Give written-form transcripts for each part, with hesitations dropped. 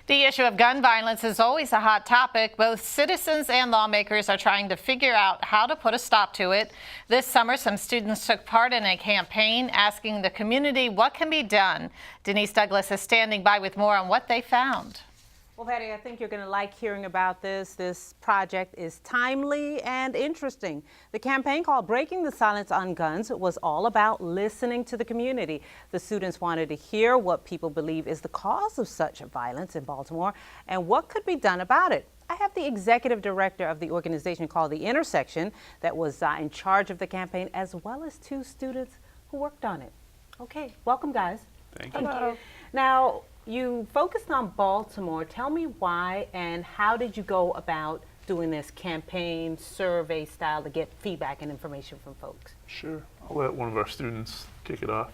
The issue of gun violence is always a hot topic. Both citizens and lawmakers are trying to figure out how to put a stop to it. This summer, some students took part in a campaign asking the community what can be done. Denise Douglas is standing by with more on what they found. Well, Patty, I think you're going to like hearing about this. This project is timely and interesting. The campaign called Breaking the Silence on Guns was all about listening to the community. The students wanted to hear what people believe is the cause of such violence in Baltimore and what could be done about it. I have the executive director of the organization called The Intersection that was in charge of the campaign, as well as two students who worked on it. Okay, welcome, guys. Thank you. Hello. Now, you focused on Baltimore. Tell me why and how did you go about doing this campaign survey style to get feedback and information from folks? Sure. I'll let one of our students kick it off.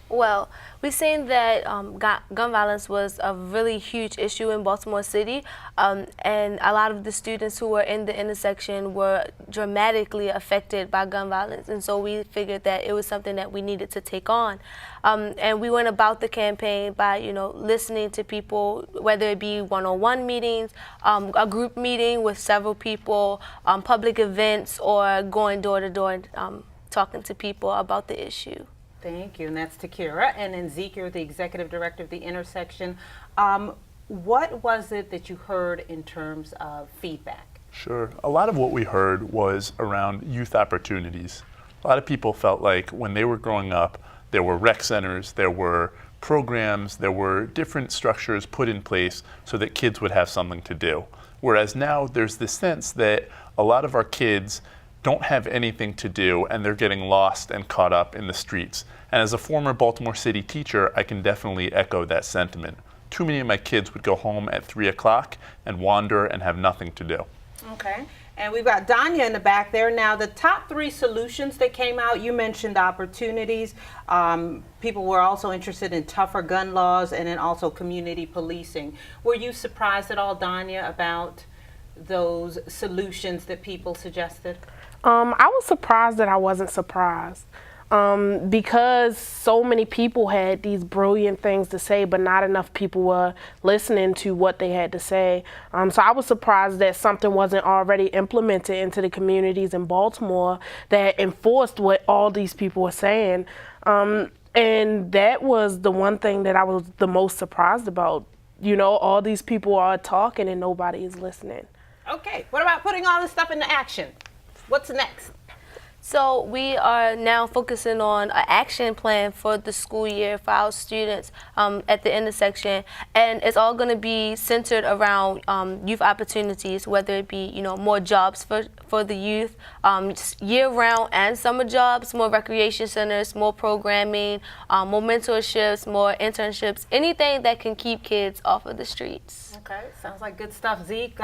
Well, we've seen that gun violence was a really huge issue in Baltimore City, and a lot of the students who were in the intersection were dramatically affected by gun violence, and so we figured that it was something that we needed to take on. And we went about the campaign by, listening to people, whether it be one-on-one meetings, a group meeting with several people, public events, or going door to door and talking to people about the issue. Thank you, and that's Takira. And then Zeke, you're the executive director of the Intersection. What was it that you heard in terms of feedback? Sure. A lot of what we heard was around youth opportunities. A lot of people felt like when they were growing up, there were rec centers, there were programs, there were different structures put in place so that kids would have something to do. Whereas now there's this sense that a lot of our kids don't have anything to do and they're getting lost and caught up in the streets. And as a former Baltimore City teacher, I can definitely echo that sentiment. Too many of my kids would go home at 3 o'clock and wander and have nothing to do. Okay, and we've got Danya in the back there. Now, the top 3 solutions that came out, you mentioned opportunities. People were also interested in tougher gun laws and then also community policing. Were you surprised at all, Danya, about those solutions that people suggested? I was surprised that I wasn't surprised because so many people had these brilliant things to say, but not enough people were listening to what they had to say. So I was surprised that something wasn't already implemented into the communities in Baltimore that enforced what all these people were saying. And that was the one thing that I was the most surprised about. All these people are talking and nobody is listening. Okay, what about putting all this stuff into action? What's next? So we are now focusing on an action plan for the school year for our students at the intersection, and it's all going to be centered around youth opportunities, whether it be more jobs for the youth, year-round and summer jobs, more recreation centers, more programming, more mentorships, more internships, anything that can keep kids off of the streets. Okay, sounds like good stuff. Zeke,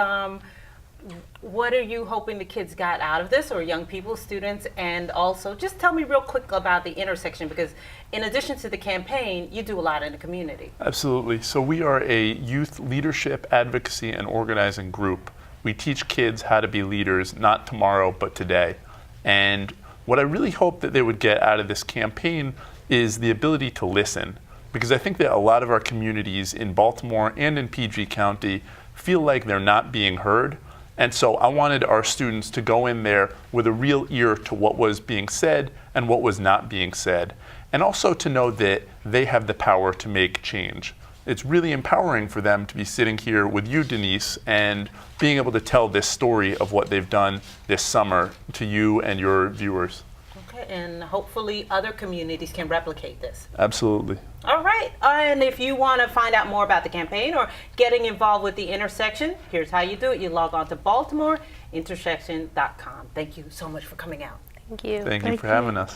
what are you hoping the kids got out of this, or young people, students? And also, just tell me real quick about the Intersection, because in addition to the campaign, you do a lot in the community. Absolutely. So we are a youth leadership, advocacy, and organizing group. We teach kids how to be leaders, not tomorrow, but today. And what I really hope that they would get out of this campaign is the ability to listen, because I think that a lot of our communities in Baltimore and in PG County feel like they're not being heard. And so I wanted our students to go in there with a real ear to what was being said and what was not being said. And also to know that they have the power to make change. It's really empowering for them to be sitting here with you, Denise, and being able to tell this story of what they've done this summer to you and your viewers. Okay, and hopefully other communities can replicate this. Absolutely. All right, and if you want to find out more about the campaign or getting involved with the Intersection, here's how you do it. You log on to BaltimoreIntersection.com. Thank you so much for coming out. Thank you. Thank you for having us.